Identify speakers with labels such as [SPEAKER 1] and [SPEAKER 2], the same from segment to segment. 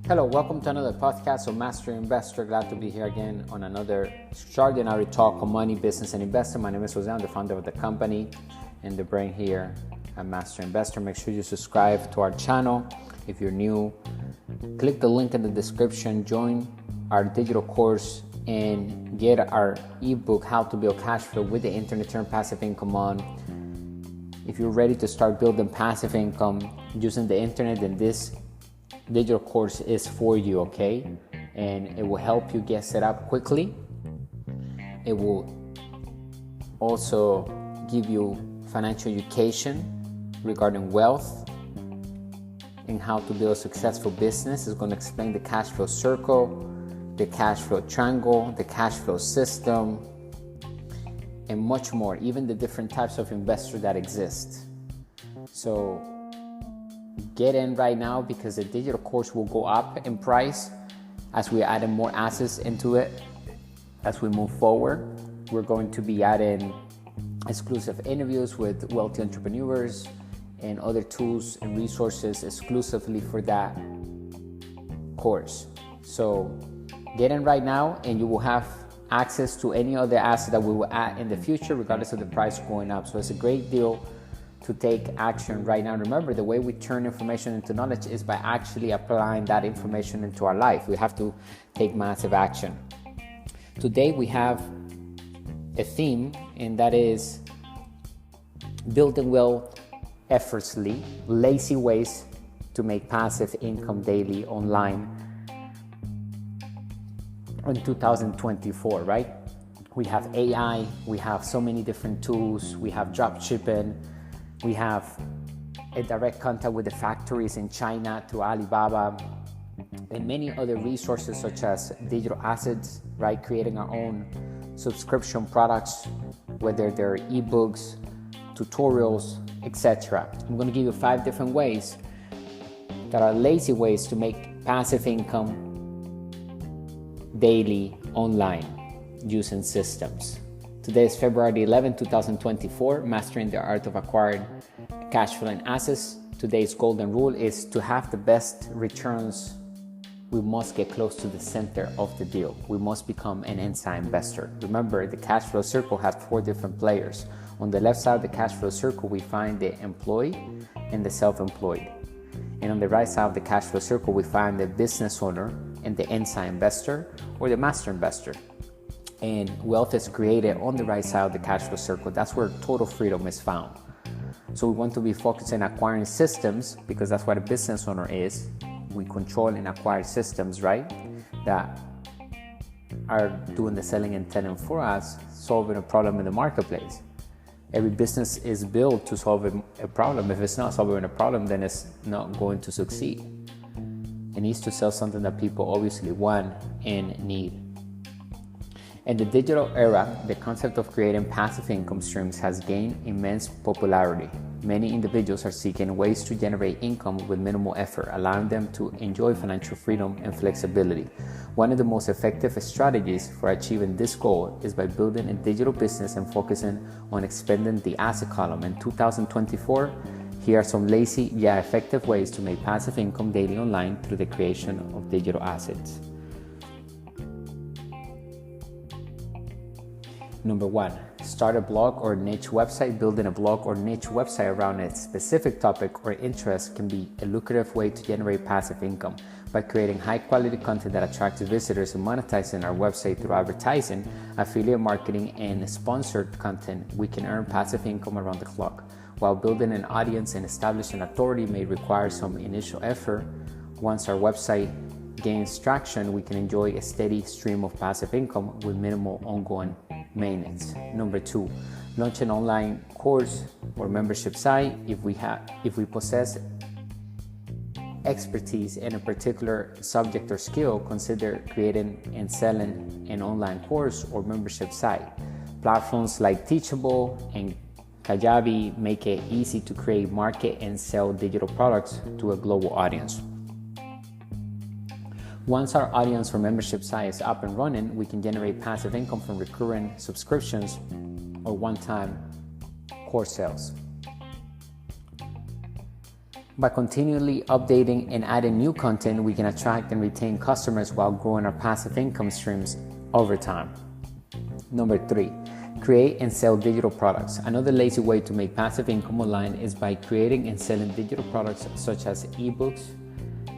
[SPEAKER 1] Hello, welcome to another podcast of Mastering Investor. Glad to be here again on another extraordinary talk on money, business, and investing. My name is Jose. I'm the founder of the company and the brain here at Mastering Investor. Make sure you subscribe to our channel. If you're new, click the link in the description, join our digital course, and get our ebook, How to Build Cash Flow with the Internet, Turn Passive Income On. If you're ready to start building passive income using the internet, then this digital course is for you, okay? And it will help you get set up quickly. It will also give you financial education regarding wealth and how to build a successful business. It's going to explain the cash flow circle, the cash flow triangle, the cash flow system, and much more, even the different types of investors that exist. So get in right now, because the digital course will go up in price as we add more assets into it. As we move forward, we're going to be adding exclusive interviews with wealthy entrepreneurs and other tools and resources exclusively for that course. So get in right now and you will have access to any other asset that we will add in the future, regardless of the price going up. So it's a great deal to take action right now. Remember, the way we turn information into knowledge is by actually applying that information into our life. We have to take massive action. Today we have a theme, and that is building wealth effortlessly, lazy ways to make passive income daily online in 2024, right? We have AI, we have so many different tools, we have drop shipping, we have a direct contact with the factories in China through Alibaba, and many other resources such as digital assets, right? Creating our own subscription products, whether they're ebooks, tutorials, etc. I'm going to give you 5 different ways that are lazy ways to make passive income daily online using systems. Today is February 11, 2024, Mastering the Art of Acquiring Cash Flow and Assets. Today's golden rule is to have the best returns. We must get close to the center of the deal. We must become an inside investor. Remember, the cash flow circle has 4 different players. On the left side of the cash flow circle, we find the employee and the self-employed. And on the right side of the cash flow circle, we find the business owner and the inside investor or the master investor. And wealth is created on the right side of the cash flow circle. That's where total freedom is found. So we want to be focused on acquiring systems, because that's what a business owner is. We control and acquire systems, right? That are doing the selling and selling for us, solving a problem in the marketplace. Every business is built to solve a problem. If it's not solving a problem, then it's not going to succeed. It needs to sell something that people obviously want and need. In the digital era, the concept of creating passive income streams has gained immense popularity. Many individuals are seeking ways to generate income with minimal effort, allowing them to enjoy financial freedom and flexibility. One of the most effective strategies for achieving this goal is by building a digital business and focusing on expanding the asset column. In 2024, here are some lazy yet effective ways to make passive income daily online through the creation of digital assets. Number 1, start a blog or niche website. Building a blog or niche website around a specific topic or interest can be a lucrative way to generate passive income. By creating high-quality content that attracts visitors and monetizing our website through advertising, affiliate marketing, and sponsored content, we can earn passive income around the clock. While building an audience and establishing authority may require some initial effort, once our website gains traction, we can enjoy a steady stream of passive income with minimal ongoing maintenance. Number 2, launch an online course or membership site. If we possess expertise in a particular subject or skill, consider creating and selling an online course or membership site. Platforms like Teachable and Kajabi make it easy to create, market, and sell digital products to a global audience. Once our audience or membership site is up and running, we can generate passive income from recurring subscriptions or one-time course sales. By continually updating and adding new content, we can attract and retain customers while growing our passive income streams over time. Number 3, create and sell digital products. Another lazy way to make passive income online is by creating and selling digital products such as ebooks,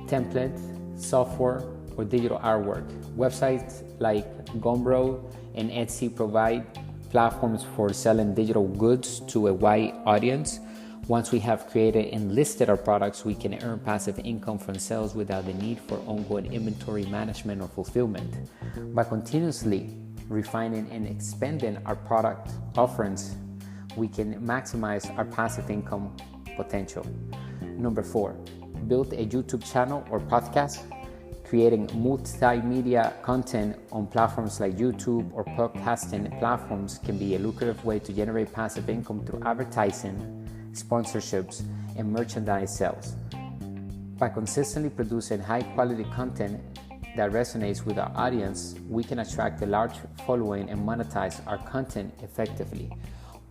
[SPEAKER 1] templates, software, or digital artwork. Websites like Gumroad and Etsy provide platforms for selling digital goods to a wide audience. Once we have created and listed our products, we can earn passive income from sales without the need for ongoing inventory management or fulfillment. By continuously refining and expanding our product offerings, we can maximize our passive income potential. Number 4, build a YouTube channel or podcast. Creating multimedia content on platforms like YouTube or podcasting platforms can be a lucrative way to generate passive income through advertising, sponsorships, and merchandise sales. By consistently producing high-quality content that resonates with our audience, we can attract a large following and monetize our content effectively.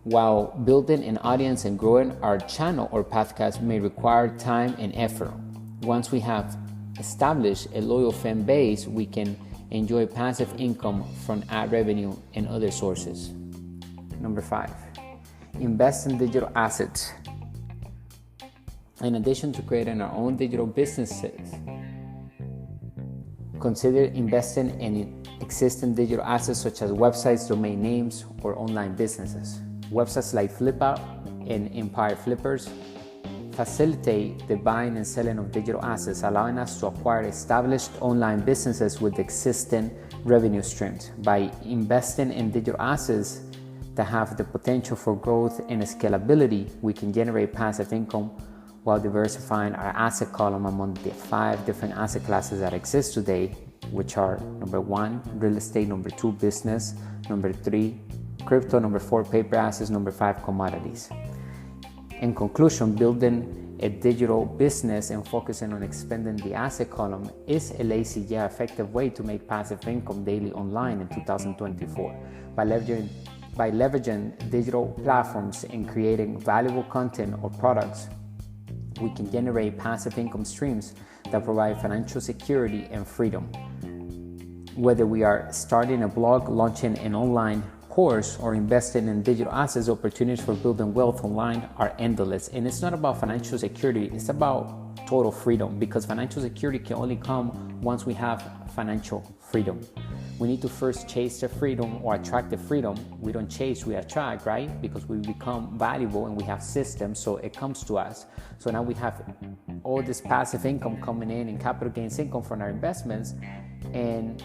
[SPEAKER 1] While building an audience and growing our channel or podcast may require time and effort, once we have established a loyal fan base, we can enjoy passive income from ad revenue and other sources. Number 5, invest in digital assets. In addition to creating our own digital businesses, consider investing in existing digital assets such as websites, domain names, or online businesses. Websites like Flippa and Empire Flippers facilitate the buying and selling of digital assets, allowing us to acquire established online businesses with existing revenue streams. By investing in digital assets that have the potential for growth and scalability, we can generate passive income while diversifying our asset column among the 5 different asset classes that exist today, which are number 1, real estate, number 2, business, number 3, crypto, number 4, paper assets, number 5, commodities. In conclusion, building a digital business and focusing on expanding the asset column is a lazy yet effective way to make passive income daily online in 2024. By leveraging digital platforms and creating valuable content or products, we can generate passive income streams that provide financial security and freedom. Whether we are starting a blog, launching an online course, or investing in digital assets, opportunities for building wealth online are endless. And it's not about financial security, it's about total freedom, because financial security can only come once we have financial freedom. We need to first chase the freedom or attract the freedom. We don't chase, we attract, right? Because we become valuable and we have systems, so it comes to us. So now we have all this passive income coming in and capital gains income from our investments, and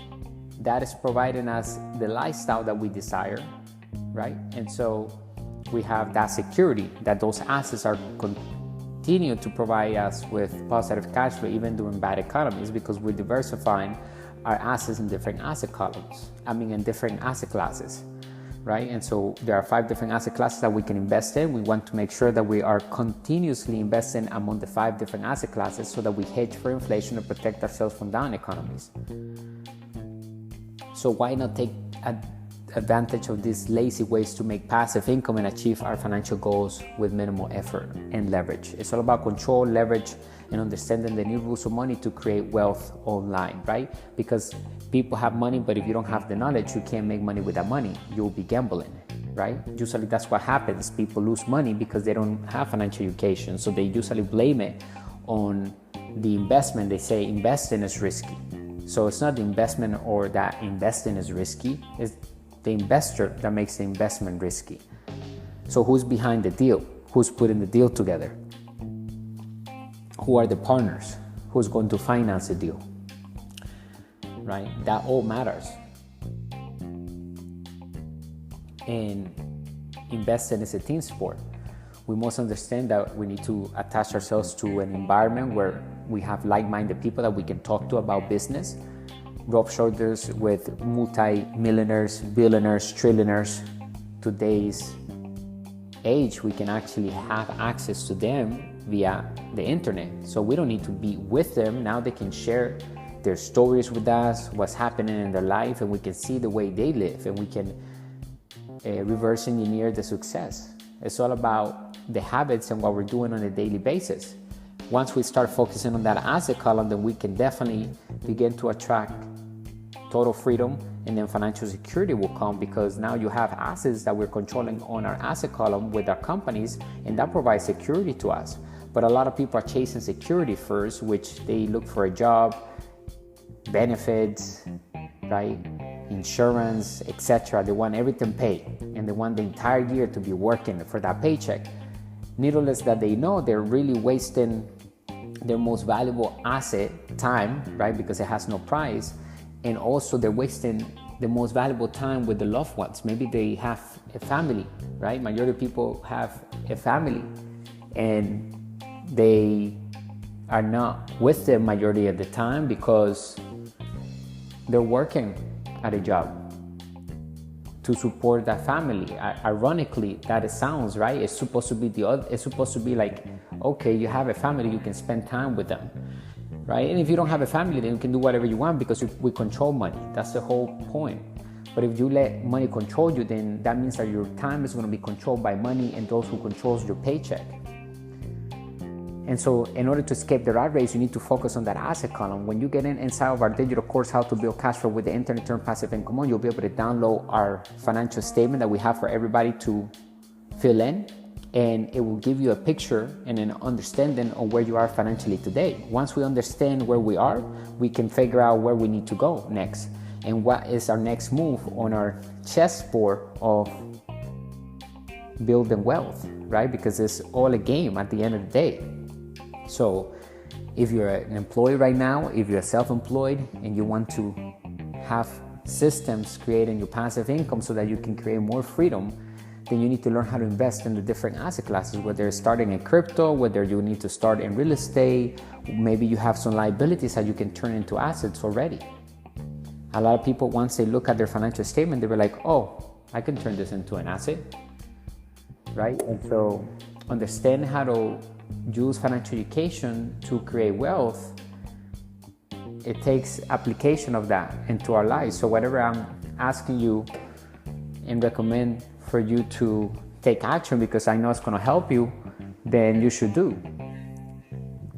[SPEAKER 1] that is providing us the lifestyle that we desire, right? And so we have that security that those assets are continue to provide us with positive cash flow even during bad economies, because we're diversifying our assets in different in different asset classes, right? And so there are 5 different asset classes that we can invest in. We want to make sure that we are continuously investing among the 5 different asset classes so that we hedge for inflation and protect ourselves from down economies. So why not take advantage of these lazy ways to make passive income and achieve our financial goals with minimal effort and leverage? It's all about control, leverage, and understanding the new rules of money to create wealth online, right? Because people have money, but if you don't have the knowledge, you can't make money with that money. You'll be gambling, right? Usually that's what happens. People lose money because they don't have financial education. So they usually blame it on the investment. They say investing is risky. So it's not the investment or that investing is risky. It's the investor that makes the investment risky. So who's behind the deal? Who's putting the deal together? Who are the partners? Who's going to finance the deal? Right? That all matters. And investing is a team sport. We must understand that we need to attach ourselves to an environment where we have like-minded people that we can talk to about business, rub shoulders with multi-millionaires, billionaires, trillionaires. Today's age, we can actually have access to them via the internet. So we don't need to be with them. Now they can share their stories with us, what's happening in their life, and we can see the way they live, and we can reverse engineer the success. It's all about the habits and what we're doing on a daily basis, once we start focusing on that asset column, then we can definitely begin to attract total freedom, and then financial security will come, because now you have assets that we're controlling on our asset column with our companies, and that provides security to us. But a lot of people are chasing security first, which they look for a job, benefits, right? Insurance, etc. They want everything paid, and they want the entire year to be working for that paycheck. Needless that they know, they're really wasting their most valuable asset, time, right? Because it has no price. And also they're wasting the most valuable time with the loved ones. Maybe they have a family, right? Majority of people have a family, and they are not with them majority of the time because they're working at a job to support that family. Ironically, that it sounds, right? It's supposed to be like, okay, you have a family, you can spend time with them, right? And if you don't have a family, then you can do whatever you want, because we control money. That's the whole point. But if you let money control you, then that means that your time is going to be controlled by money and those who controls your paycheck. And so in order to escape the rat race, you need to focus on that asset column. When you get inside of our digital course, How to Build Cash Flow with the Internet Earned Passive Income On, you'll be able to download our financial statement that we have for everybody to fill in. And it will give you a picture and an understanding of where you are financially today. Once we understand where we are, we can figure out where we need to go next, and what is our next move on our chessboard of building wealth, right? Because it's all a game at the end of the day. So if you're an employee right now, if you're self-employed and you want to have systems creating your passive income so that you can create more freedom, then you need to learn how to invest in the different asset classes, whether it's starting in crypto, whether you need to start in real estate. Maybe you have some liabilities that you can turn into assets already. A lot of people, once they look at their financial statement, they were like, oh, I can turn this into an asset, right? And so understand how to use financial education to create wealth. It takes application of that into our lives. So whatever I'm asking you and recommend for you to take action, because I know it's going to help you, then you should do.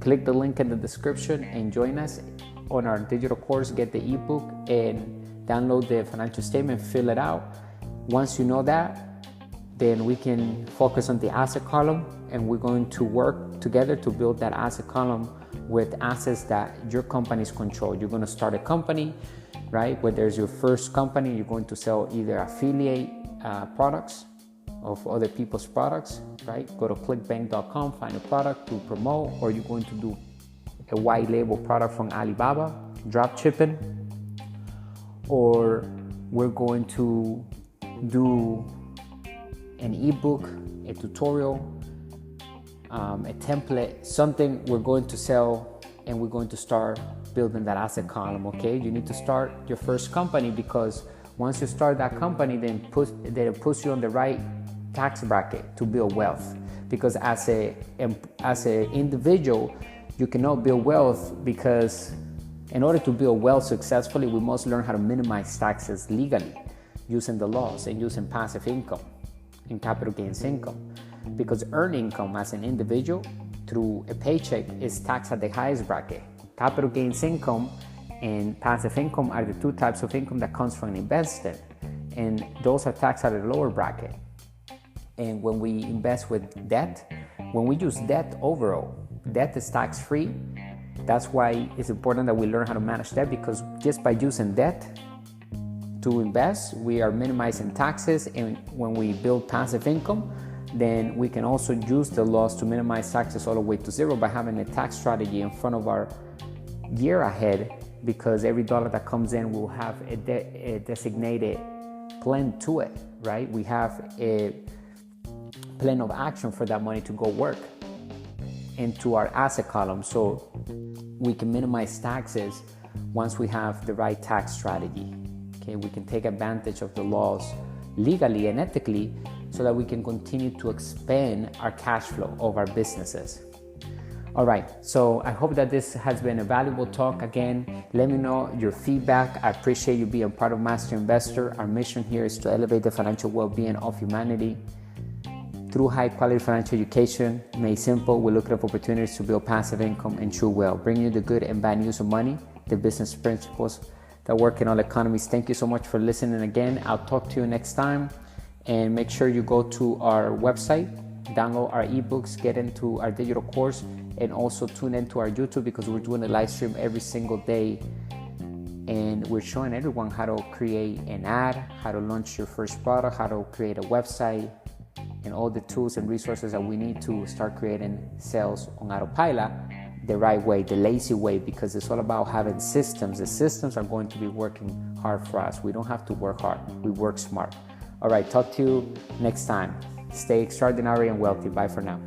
[SPEAKER 1] Click the link in the description and join us on our digital course. Get the ebook and download the financial statement, fill it out. Once you know that, then we can focus on the asset column, and we're going to work together to build that asset column with assets that your companies control. You're going to start a company, right? Where there's your first company, you're going to sell either affiliate products of other people's products, right? Go to clickbank.com, find a product to promote, or you're going to do a white label product from Alibaba, drop shipping, or we're going to do an ebook, a tutorial, a template, something we're going to sell, and we're going to start building that asset column, okay? You need to start your first company, because once you start that company, then it puts you on the right tax bracket to build wealth. Because as a individual, you cannot build wealth, because in order to build wealth successfully, we must learn how to minimize taxes legally, using the laws and using passive income and capital gains income. Because earned income as an individual through a paycheck is taxed at the highest bracket. Capital gains income and passive income are the two types of income that comes from investing, and those are taxed at a lower bracket. And when we invest with debt, when we use debt overall, debt is tax free. That's why it's important that we learn how to manage debt, because just by using debt to invest, we are minimizing taxes. And when we build passive income, then we can also use the laws to minimize taxes all the way to zero by having a tax strategy in front of our year ahead, because every dollar that comes in will have a designated plan to it, right? We have a plan of action for that money to go work into our asset column, so we can minimize taxes once we have the right tax strategy. Okay, we can take advantage of the laws legally and ethically, so that we can continue to expand our cash flow of our businesses. All right, so I hope that this has been a valuable talk. Again, let me know your feedback. I appreciate you being part of Master Investor. Our mission here is to elevate the financial well-being of humanity through high quality financial education made simple. We're looking for opportunities to build passive income and true wealth, bringing you the good and bad news of money, the business principles that work in all economies. Thank you so much for listening again. I'll talk to you next time, and make sure you go to our website, download our ebooks, get into our digital course, and also tune into our YouTube, because we're doing a live stream every single day, and we're showing everyone how to create an ad, how to launch your first product, how to create a website, and all the tools and resources that we need to start creating sales on autopilot the right way, the lazy way, because it's all about having systems. The systems are going to be working hard for us. We don't have to work hard, we work smart. All right, talk to you next time. Stay extraordinary and wealthy. Bye for now.